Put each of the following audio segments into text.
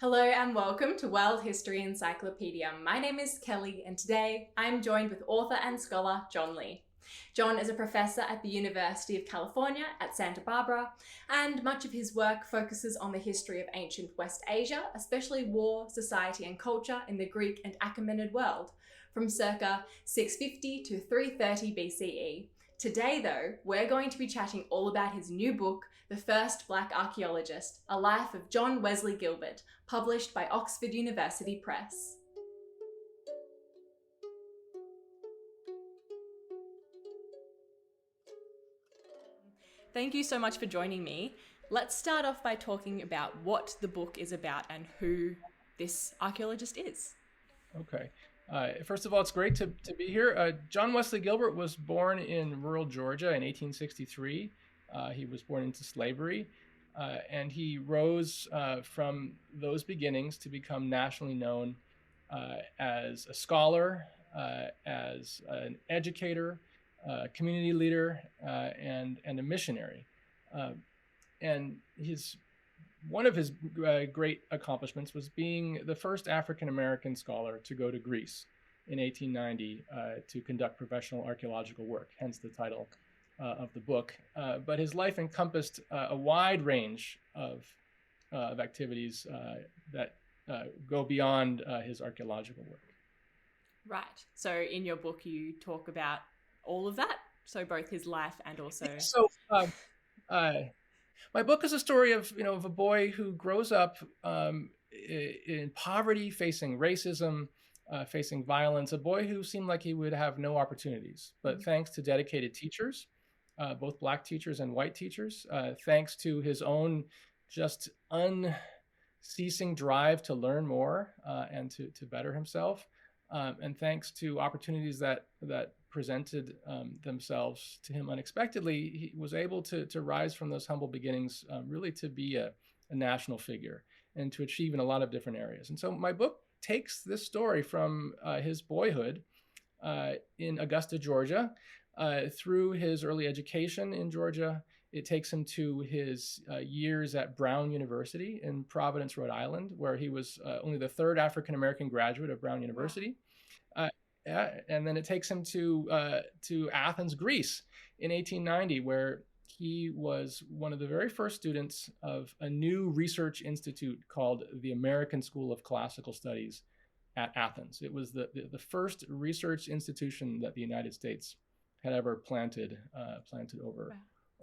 Hello and welcome to World History Encyclopedia. My name is Kelly and today I'm joined with author and scholar John Lee. John is a professor at the University of California at Santa Barbara, and much of his work focuses on the history of ancient West Asia, especially war, society and culture in the Greek and Achaemenid world, from circa 650 to 330 BCE. Today though, we're going to be chatting all about his new book, The First Black Archaeologist, A Life of John Wesley Gilbert, published by Oxford University Press. Thank you so much for joining me. Let's start off by talking about what the book is about and who this archaeologist is. Okay. First of all, it's great to be here. John Wesley Gilbert was born in rural Georgia in 1863. He was born into slavery, and he rose from those beginnings to become nationally known as a scholar, as an educator, community leader, and a missionary. And one of his great accomplishments was being the first African-American scholar to go to Greece in 1890 to conduct professional archaeological work, hence the title of the book. But his life encompassed a wide range of activities that go beyond his archaeological work. Right. So in your book, you talk about all of that. So both his life and also... My book is a story of a boy who grows up in poverty, facing racism, facing violence. A boy who seemed like he would have no opportunities, but thanks to dedicated teachers, both Black teachers and white teachers, thanks to his own just unceasing drive to learn more and to better himself, and thanks to opportunities that presented themselves to him unexpectedly, he was able to rise from those humble beginnings, really to be a national figure and to achieve in a lot of different areas. And so my book takes this story from his boyhood in Augusta, Georgia, through his early education in Georgia. It takes him to his years at Brown University in Providence, Rhode Island, where he was only the third African-American graduate of Brown University. And then it takes him to Athens, Greece in 1890, where he was one of the very first students of a new research institute called the American School of Classical Studies at Athens. It was the first research institution that the United States had ever planted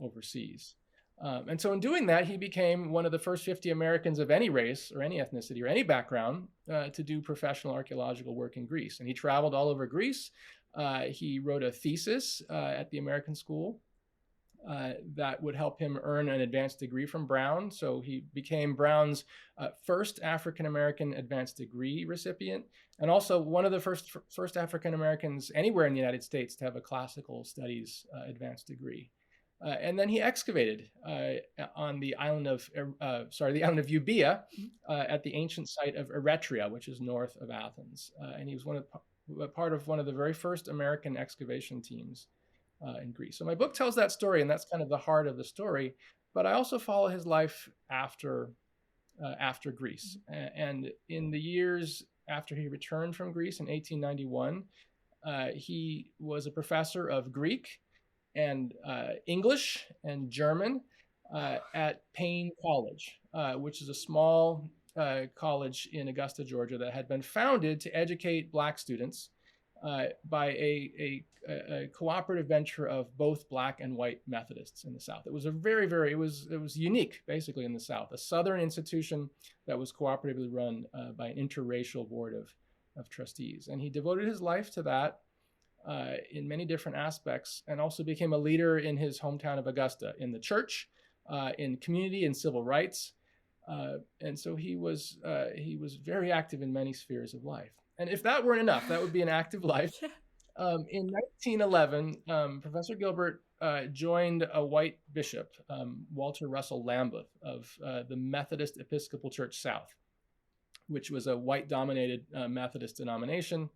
overseas. And so in doing that, he became one of the first 50 Americans of any race or any ethnicity or any background to do professional archaeological work in Greece. And he traveled all over Greece. He wrote a thesis at the American School that would help him earn an advanced degree from Brown. So he became Brown's first African-American advanced degree recipient, and also one of the first African-Americans anywhere in the United States to have a classical studies advanced degree. And then he excavated on the island of Euboea at the ancient site of Eretria, which is north of Athens. And he was part of one of the very first American excavation teams in Greece. So my book tells that story, and that's kind of the heart of the story. But I also follow his life after Greece. And in the years after he returned from Greece in 1891, he was a professor of Greek and English and German at Payne College, which is a small college in Augusta, Georgia, that had been founded to educate Black students by a cooperative venture of both Black and white Methodists in the South. It was it was unique, basically, in the South, a Southern institution that was cooperatively run by an interracial board of trustees. And he devoted his life to that in many different aspects, and also became a leader in his hometown of Augusta, in the church, in community and civil rights. And so he was very active in many spheres of life. And if that weren't enough, that would be an active life. In 1911, Professor Gilbert joined a white bishop, Walter Russell Lambeth, of the Methodist Episcopal Church South, which was a white-dominated Methodist denomination.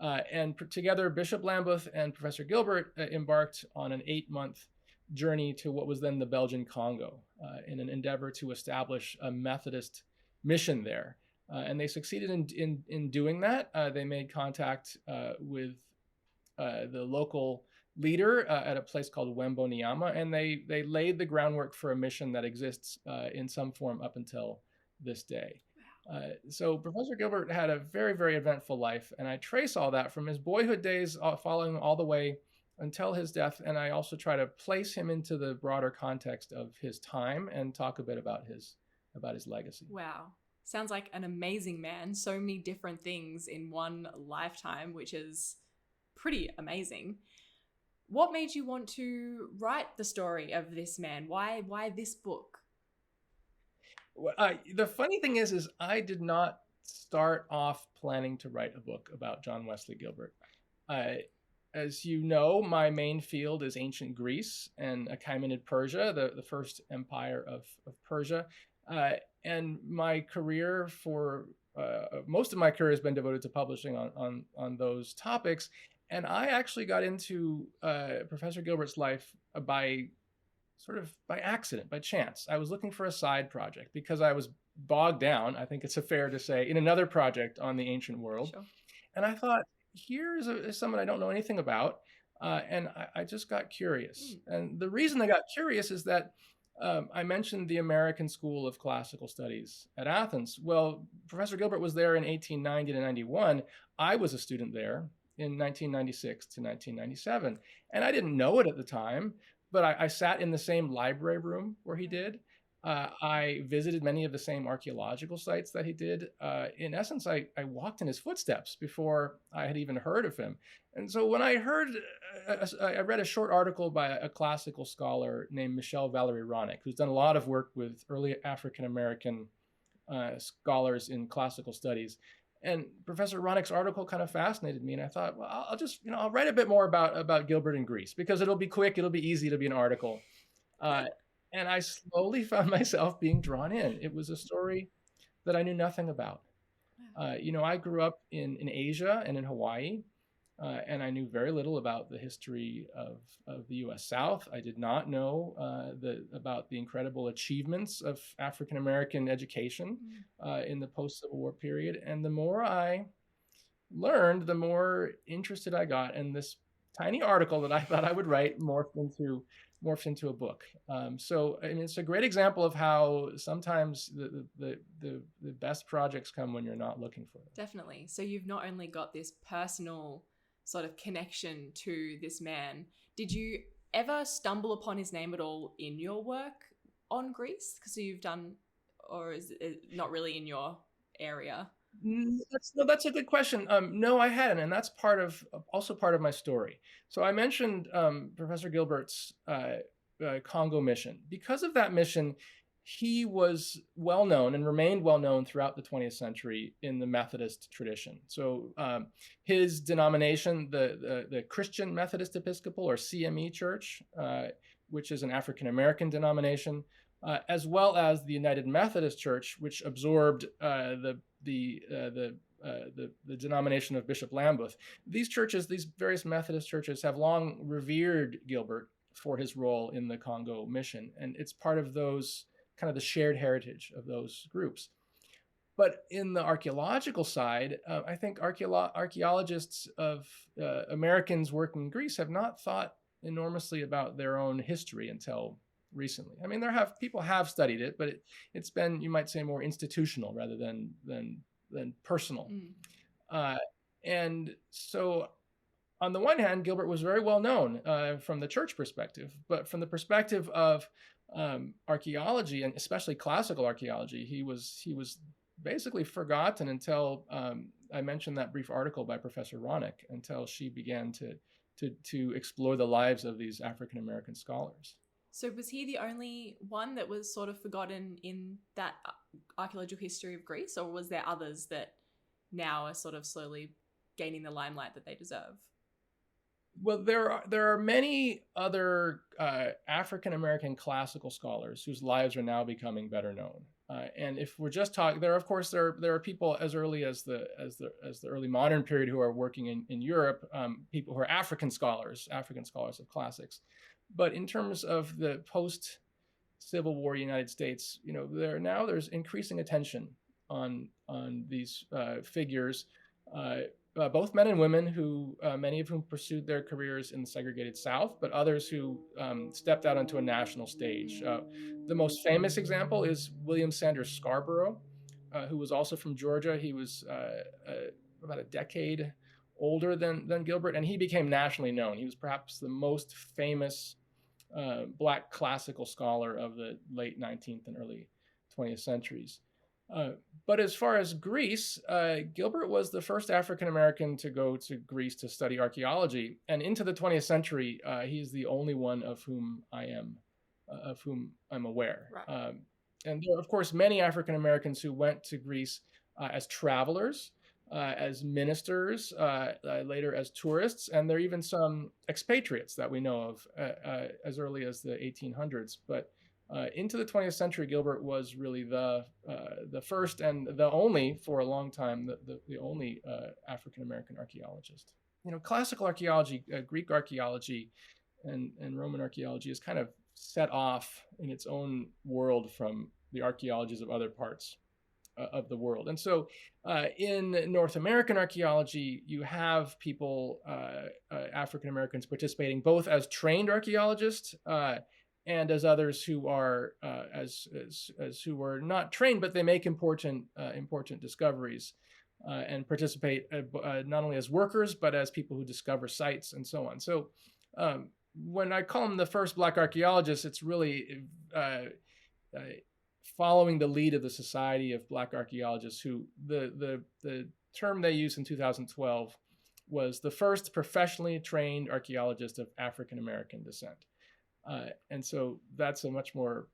And together, Bishop Lambeth and Professor Gilbert embarked on an 8-month journey to what was then the Belgian Congo in an endeavor to establish a Methodist mission there. And they succeeded in doing that. They made contact with the local leader at a place called Wemboneyama, and they laid the groundwork for a mission that exists in some form up until this day. So Professor Gilbert had a very, very eventful life, and I trace all that from his boyhood days following all the way until his death, and I also try to place him into the broader context of his time and talk a bit about his legacy. Wow. Sounds like an amazing man. So many different things in one lifetime, which is pretty amazing. What made you want to write the story of this man? Why this book? The funny thing is I did not start off planning to write a book about John Wesley Gilbert. As you know, my main field is ancient Greece and Achaemenid Persia, the first empire of Persia. And my career most of my career has been devoted to publishing on those topics. And I actually got into Professor Gilbert's life by accident, by chance. I was looking for a side project because I was bogged down, I think it's fair to say, in another project on the ancient world. Sure. And I thought, here's someone I don't know anything about. And I just got curious. And the reason I got curious is that I mentioned the American School of Classical Studies at Athens. Well, Professor Gilbert was there in 1890 to 91. I was a student there in 1996 to 1997. And I didn't know it at the time, but I sat in the same library room where he did. I visited many of the same archaeological sites that he did. In essence, I walked in his footsteps before I had even heard of him. And so when I read a short article by a classical scholar named Michelle Valerie Ronick, who's done a lot of work with early African-American scholars in classical studies. And Professor Ronick's article kind of fascinated me. And I thought, well, I'll write a bit more about Gilbert in Greece because it'll be quick, it'll be easy to be an article. And I slowly found myself being drawn in. It was a story that I knew nothing about. I grew up in Asia and in Hawaii, and I knew very little about the history of the U.S. South. I did not know about the incredible achievements of African-American education in the post-Civil War period. And the more I learned, the more interested I got. And this tiny article that I thought I would write morphed into a book. So it's a great example of how sometimes the best projects come when you're not looking for them. Definitely. So you've not only got this personal sort of connection to this man, did you ever stumble upon his name at all in your work on Greece? Because you've done, or is it not really in your area? That's a good question. No, I hadn't, and that's also part of my story. So I mentioned Professor Gilbert's Congo mission. Because of that mission, he was well known and remained well known throughout the 20th century in the Methodist tradition. So his denomination, the Christian Methodist Episcopal or CME Church, which is an African American denomination, as well as the United Methodist Church, which absorbed the denomination of Bishop Lambeth. These various Methodist churches, have long revered Gilbert for his role in the Congo mission, and it's part of those kind of the shared heritage of those groups. But in the archaeological side, I think archaeologists of Americans working in Greece have not thought enormously about their own history until recently. I mean, people have studied it, but it's been, you might say, more institutional rather than personal. And so on the one hand, Gilbert was very well known from the church perspective, but from the perspective of archaeology, and especially classical archaeology, he was basically forgotten until I mentioned that brief article by Professor Ronick, until she began to explore the lives of these African American scholars. So was he the only one that was sort of forgotten in that archaeological history of Greece, or was there others that now are sort of slowly gaining the limelight that they deserve? Well, there are many other African American classical scholars whose lives are now becoming better known. And if we're just talking, there are people as early as the early modern period who are working in Europe, people who are African scholars of classics. But in terms of the post-Civil War United States, there's increasing attention on these figures, both men and women who many of whom pursued their careers in the segregated South, but others who stepped out onto a national stage. The most famous example is William Sanders Scarborough, who was also from Georgia. He was about a decade older than Gilbert, and he became nationally known. He was perhaps the most famous Black classical scholar of the late 19th and early 20th centuries. But as far as Greece, Gilbert was the first African American to go to Greece to study archaeology, and into the 20th century, he's the only one of whom I'm aware. Right. And there are, of course, many African Americans who went to Greece as travelers, as ministers, later as tourists, and there are even some expatriates that we know of as early as the 1800s. But into the 20th century, Gilbert was really the first and the only, for a long time, the only African American archaeologist. Classical archaeology, Greek archaeology, and Roman archaeology is kind of set off in its own world from the archaeologies of other parts of the world. And so in North American archaeology, you have people, African Americans, participating both as trained archaeologists and as others who are as who are not trained, but they make important discoveries and participate not only as workers, but as people who discover sites and so on. So when I call them the first Black archaeologists, it's really following the lead of the Society of Black Archaeologists, who the term they used in 2012 was the first professionally trained archaeologist of African American descent. And so that's a much more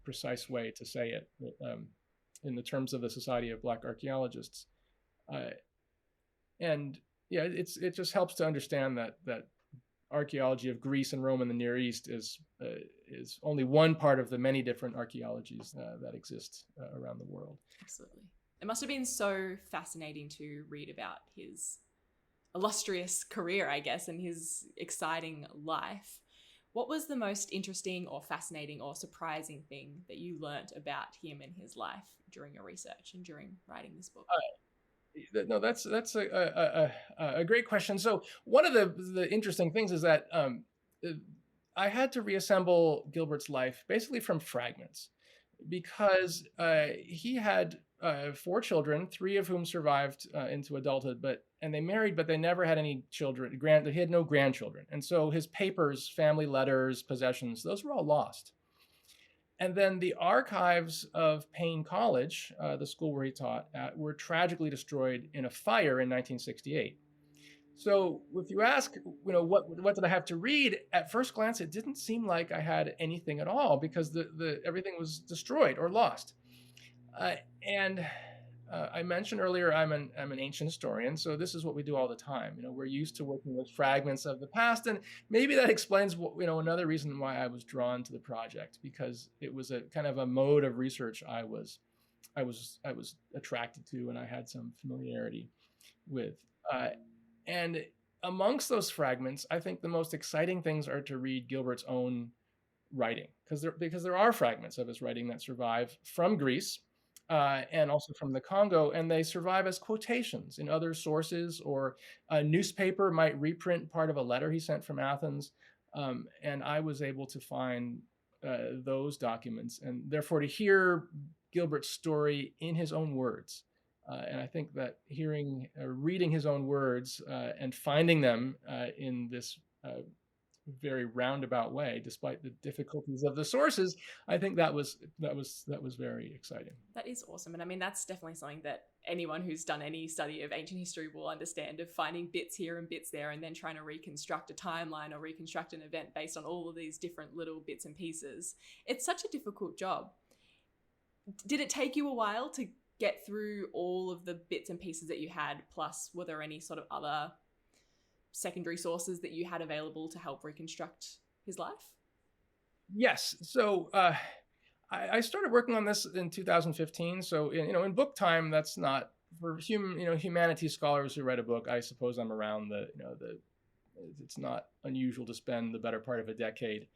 precise way to say it in the terms of the Society of Black Archaeologists. And yeah, it just helps to understand that archaeology of Greece and Rome and the Near East is only one part of the many different archaeologies that exist around the world. Absolutely. It must have been so fascinating to read about his illustrious career, I guess, and his exciting life. What was the most interesting or fascinating or surprising thing that you learnt about him and his life during your research and during writing this book? No, that's a great question. So one of the interesting things is that I had to reassemble Gilbert's life basically from fragments, because he had 4 children, 3 of whom survived into adulthood, and they married, but they never had any children. He had no grandchildren, and so his papers, family letters, possessions, those were all lost. And then the archives of Payne College, the school where he taught at, were tragically destroyed in a fire in 1968. So if you ask, what did I have to read? At first glance, it didn't seem like I had anything at all, because everything was destroyed or lost. And I mentioned earlier, I'm an ancient historian, so this is what we do all the time. We're used to working with fragments of the past, and maybe that explains another reason why I was drawn to the project, because it was a kind of a mode of research I was attracted to, and I had some familiarity with. And amongst those fragments, I think the most exciting things are to read Gilbert's own writing, because there are fragments of his writing that survive from Greece. And also from the Congo, and they survive as quotations in other sources, or a newspaper might reprint part of a letter he sent from Athens, and I was able to find those documents, and therefore to hear Gilbert's story in his own words. And I think that reading his own words and finding them in this very roundabout way, despite the difficulties of the sources, I think that was very exciting. That is awesome. And I mean, that's definitely something that anyone who's done any study of ancient history will understand, of finding bits here and bits there, and then trying to reconstruct a timeline or reconstruct an event based on all of these different little bits and pieces. It's such a difficult job. Did it take you a while to get through all of the bits and pieces that you had? Plus, were there any sort of other secondary sources that you had available to help reconstruct his life? Yes. So I started working on this in 2015. So in book time, that's not for humanities scholars who write a book. I suppose I'm around it's not unusual to spend the better part of a decade.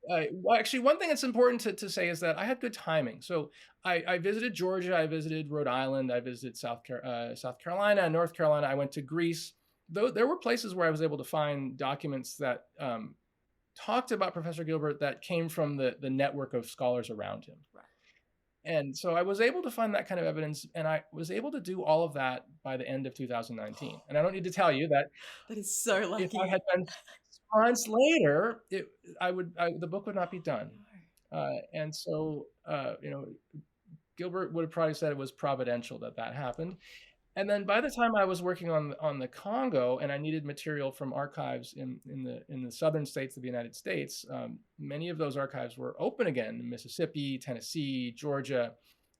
Well, actually, one thing that's important to say is that I had good timing. So I visited Georgia, I visited Rhode Island, I visited South Carolina, North Carolina. I went to Greece. Though there were places where I was able to find documents that talked about Professor Gilbert that came from the network of scholars around him. Right. And so I was able to find that kind of evidence, and I was able to do all of that by the end of 2019. And I don't need to tell you that That is so lucky. if I had been 6 months later, the book would not be done. And so, Gilbert would have probably said it was providential that happened. And then by the time I was working on the Congo, and I needed material from archives in the southern states of the United States, many of those archives were open again in Mississippi, Tennessee, Georgia,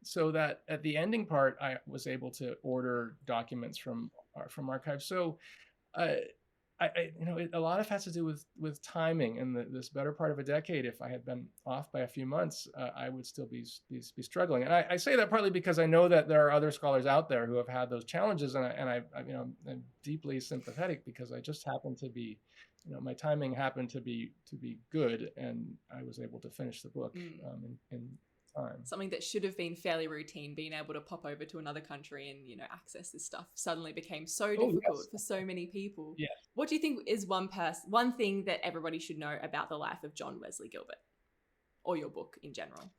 so that at the ending part, I was able to order documents from archives. So, a lot of it has to do with timing, and this better part of a decade. If I had been off by a few months, I would still be struggling. And I say that partly because I know that there are other scholars out there who have had those challenges, and I'm deeply sympathetic, because I just happened to be, my timing happened to be good, and I was able to finish the book in time. Something that should have been fairly routine, being able to pop over to another country and access this stuff, suddenly became so difficult for so many people. Yeah. What do you think is one thing that everybody should know about the life of John Wesley Gilbert, or your book in general?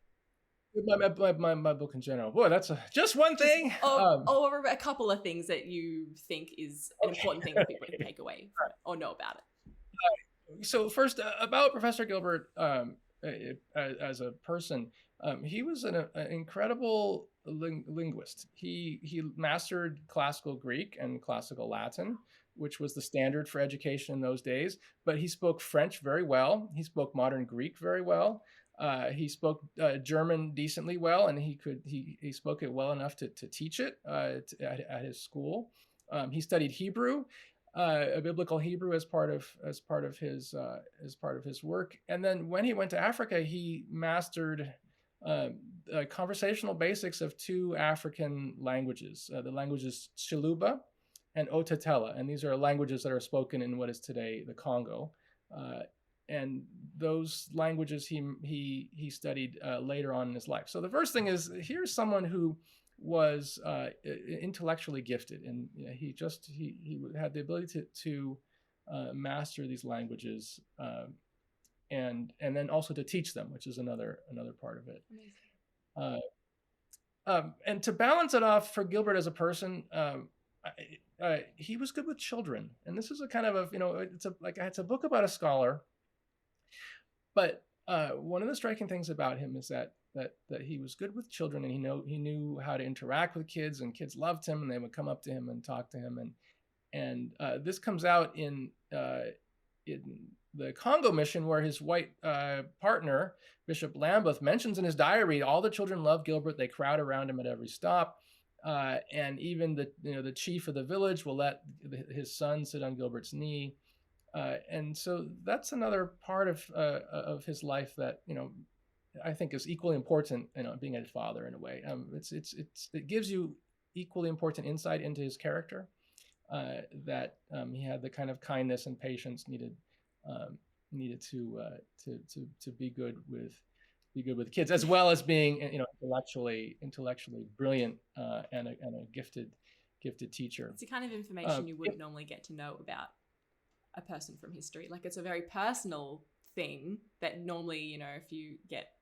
My book in general. Boy, that's just one thing. Or a couple of things that you think is an important thing that people can take away from it or know about it. So first, about Professor Gilbert as a person. He was an incredible linguist. He mastered classical Greek and classical Latin, which was the standard for education in those days. But he spoke French very well. He spoke modern Greek very well. He spoke German decently well, and he spoke it well enough to teach it at his school. He studied Hebrew, a biblical Hebrew, as part of his work. And then when he went to Africa, he mastered conversational basics of two African languages, the languages Chiluba and Otatela. And these are languages that are spoken in what is today the Congo. And those languages he studied later on in his life. So the first thing is, here's someone who was intellectually gifted, and he had the ability to master these languages, and then also to teach them, which is another part of it. And to balance it off for Gilbert as a person, he was good with children, and this is a kind of it's a book about a scholar. But one of the striking things about him is that he was good with children, and he knew how to interact with kids, and kids loved him, and they would come up to him and talk to him, and this comes out in the Congo mission, where his white partner, Bishop Lambeth, mentions in his diary, all the children love Gilbert. They crowd around him at every stop, and even the chief of the village will let his son sit on Gilbert's knee. And so that's another part of his life that I think is equally important. Being a father in a way, it gives you equally important insight into his character. That he had the kind of kindness and patience needed to be good with kids, as well as being intellectually brilliant and a gifted teacher. It's the kind of information you wouldn't normally get to know about a person from history. Like, it's a very personal thing that normally, if you get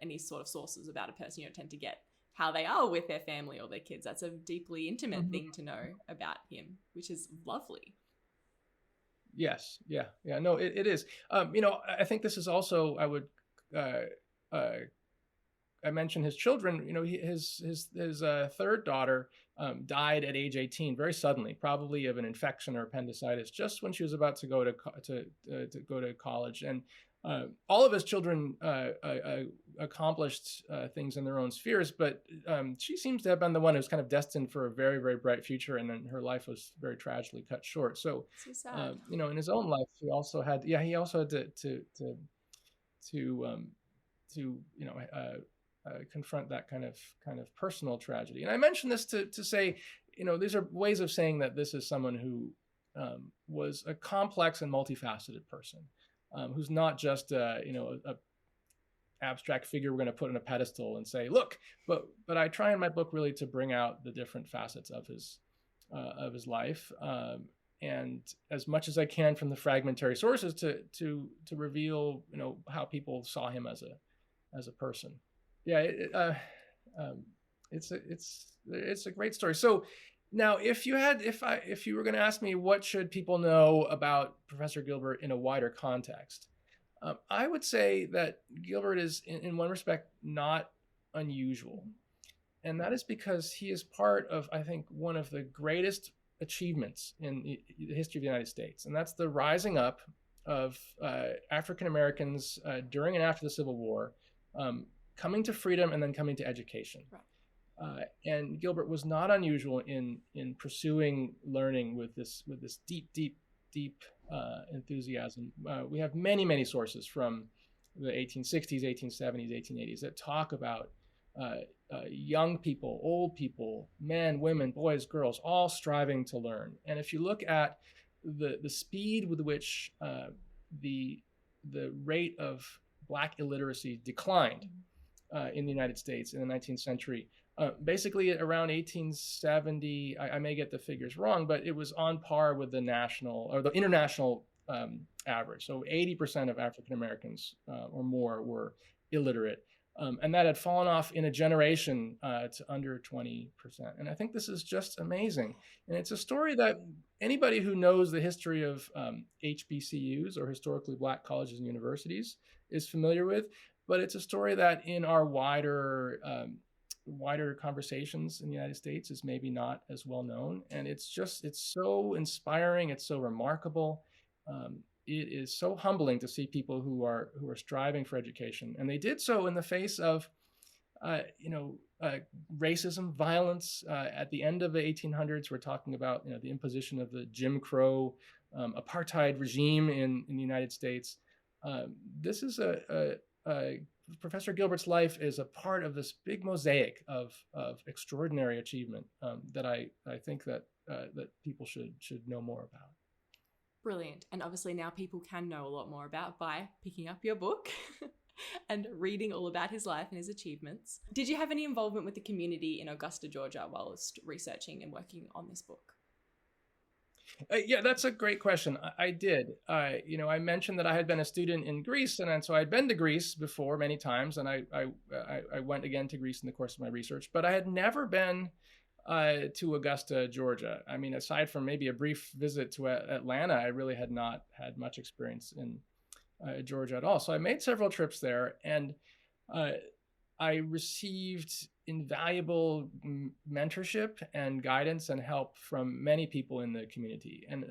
any sort of sources about a person, you tend to get how they are with their family or their kids. That's a deeply intimate thing to know about him, which is lovely. Yes. Yeah. No, it is. I think this is also, I mentioned his children. His third daughter died at age 18 very suddenly, probably of an infection or appendicitis, just when she was about to go to college. And all of his children accomplished things in their own spheres, but she seems to have been the one who's kind of destined for a very, very bright future, and then her life was very tragically cut short. So sad. In his own life, he also had to confront that kind of personal tragedy. And I mention this to say, these are ways of saying that this is someone who was a complex and multifaceted person. who's not just a abstract figure we're going to put on a pedestal and say, look. But I try in my book really to bring out the different facets of his life, and as much as I can from the fragmentary sources to reveal how people saw him as a person. Yeah, it's a great story. So now, if you were going to ask me what should people know about Professor Gilbert in a wider context, I would say that Gilbert is, in one respect, not unusual. And that is because he is part of, I think, one of the greatest achievements in the history of the United States. And that's the rising up of African Americans during and after the Civil War, coming to freedom and then coming to education. Right. And Gilbert was not unusual in pursuing learning with this deep enthusiasm. We have many sources from the 1860s, 1870s, 1880s that talk about young people, old people, men, women, boys, girls, all striving to learn. And if you look at the speed with which the rate of Black illiteracy declined in the United States in the 19th century, basically around 1870, I may get the figures wrong, but it was on par with the national or the international average. So 80% of African Americans or more were illiterate. And that had fallen off in a generation to under 20%. And I think this is just amazing. And it's a story that anybody who knows the history of HBCUs, or historically Black colleges and universities, is familiar with. But it's a story that in our wider conversations in the United States is maybe not as well known. And it's so inspiring. It's so remarkable. It is so humbling to see people who are striving for education, and they did so in the face of, racism, violence. At the end of the 1800s, we're talking about the imposition of the Jim Crow apartheid regime in the United States. This is Professor Gilbert's life is a part of this big mosaic of extraordinary achievement that I think that people should know more about. Brilliant. And obviously now people can know a lot more about by picking up your book and reading all about his life and his achievements. Did you have any involvement with the community in Augusta, Georgia, whilst researching and working on this book? Yeah, that's a great question. I did. I mentioned that I had been a student in Greece, and so I'd been to Greece before many times, and I went again to Greece in the course of my research, but I had never been to Augusta, Georgia. I mean, aside from maybe a brief visit to Atlanta, I really had not had much experience in Georgia at all. So I made several trips there, and I received invaluable mentorship and guidance and help from many people in the community. And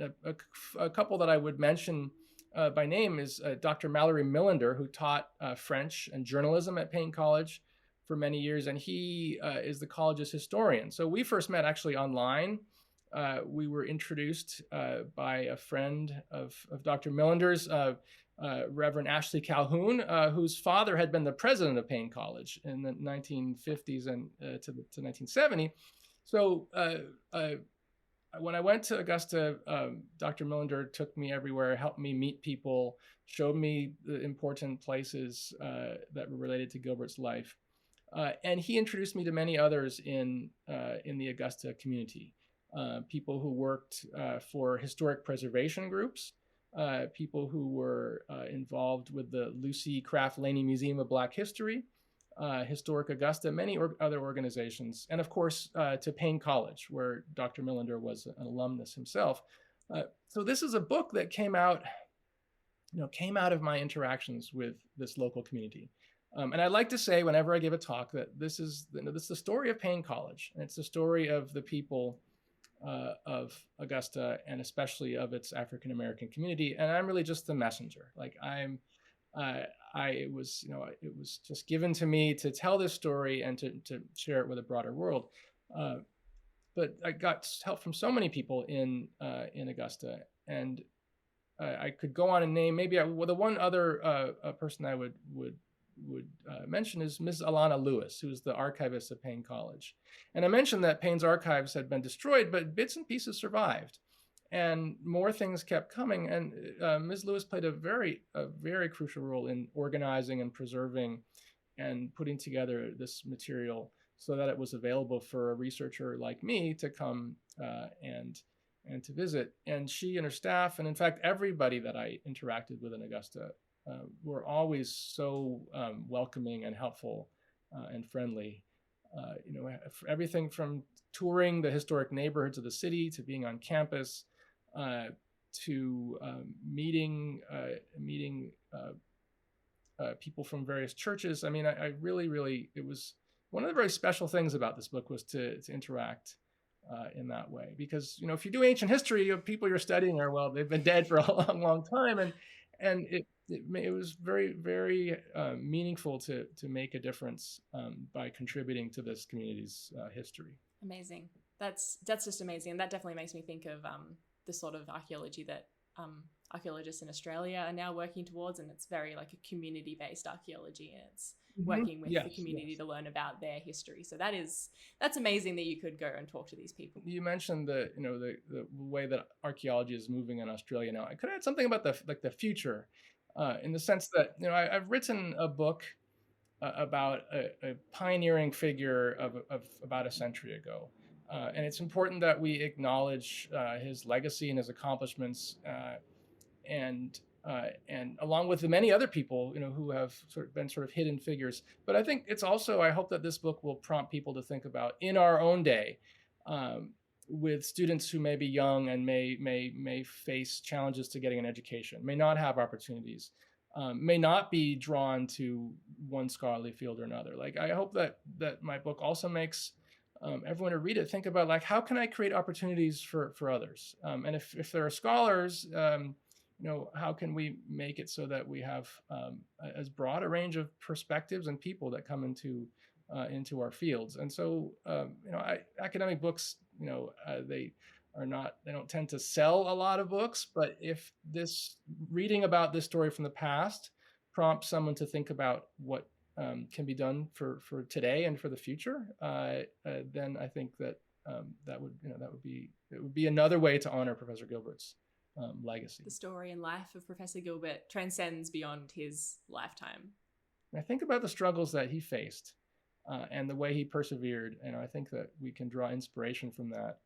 a couple that I would mention by name is Dr. Mallory Millender, who taught French and journalism at Payne College for many years, and he is the college's historian. So we first met actually online. We were introduced by a friend of Dr. Millender's, Reverend Ashley Calhoun, whose father had been the president of Payne College in the 1950s and to 1970. So when I went to Augusta, Dr. Millender took me everywhere, helped me meet people, showed me the important places that were related to Gilbert's life. And he introduced me to many others in the Augusta community, people who worked for historic preservation groups, people who were involved with the Lucy Craft Laney Museum of Black History, Historic Augusta, many other organizations, and of course to Payne College, where Dr. Millender was an alumnus himself. So this is a book that came out of my interactions with this local community. And I like to say whenever I give a talk that this is the story of Payne College, and it's the story of the people of Augusta, and especially of its African American community. And I'm really just the messenger. Like it was just given to me to tell this story and to share it with a broader world. But I got help from so many people in Augusta, and I could go on and name maybe the one other person I would mention is Ms. Alana Lewis, who is the archivist of Payne College. And I mentioned that Payne's archives had been destroyed, but bits and pieces survived. And more things kept coming. And Ms. Lewis played a very crucial role in organizing and preserving and putting together this material so that it was available for a researcher like me to come and to visit. And she and her staff, and in fact, everybody that I interacted with in Augusta, were always so welcoming and helpful and friendly. Everything from touring the historic neighborhoods of the city to being on campus to meeting people from various churches. I mean, I really, it was one of the very special things about this book was to interact in that way, because if you do ancient history, people you're studying are, they've been dead for a long time, and it was very meaningful to make a difference by contributing to this community's history. Amazing. That's just amazing, and that definitely makes me think of the sort of archaeology that archaeologists in Australia are now working towards, and it's very like a community-based archaeology, and it's working with the community to learn about their history. So that's amazing that you could go and talk to these people. You mentioned the way that archaeology is moving in Australia now. I could add something about the future, in the sense that I've written a book about a pioneering figure of about a century ago. And it's important that we acknowledge his legacy and his accomplishments, and along with the many other people who have been hidden figures. But I think it's also, I hope that this book will prompt people to think about in our own day, with students who may be young and may face challenges to getting an education, may not have opportunities, may not be drawn to one scholarly field or another. Like, I hope that my book also makes everyone who read it think about, how can I create opportunities for others? And if there are scholars, how can we make it so that we have as broad a range of perspectives and people that come into our fields? And so, academic books, they don't tend to sell a lot of books, but if reading about this story from the past prompts someone to think about what can be done for today and for the future, then I think that it would be another way to honor Professor Gilbert's legacy. The story and life of Professor Gilbert transcends beyond his lifetime. And I think about the struggles that he faced and the way he persevered, and I think that we can draw inspiration from that,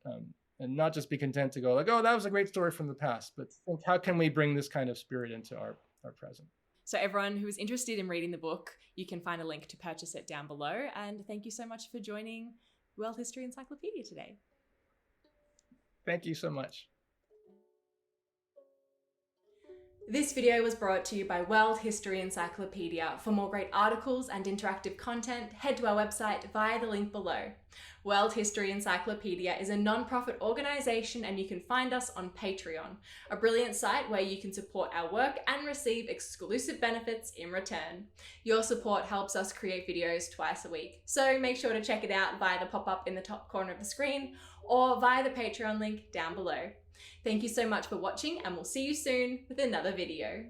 and not just be content to go oh, that was a great story from the past, but think, how can we bring this kind of spirit into our present? So everyone who is interested in reading the book, you can find a link to purchase it down below. And thank you so much for joining World History Encyclopedia today. Thank you so much. This video was brought to you by World History Encyclopedia. For more great articles and interactive content, head to our website via the link below. World History Encyclopedia is a non-profit organisation, and you can find us on Patreon, a brilliant site where you can support our work and receive exclusive benefits in return. Your support helps us create videos twice a week, so make sure to check it out via the pop-up in the top corner of the screen or via the Patreon link down below. Thank you so much for watching, and we'll see you soon with another video.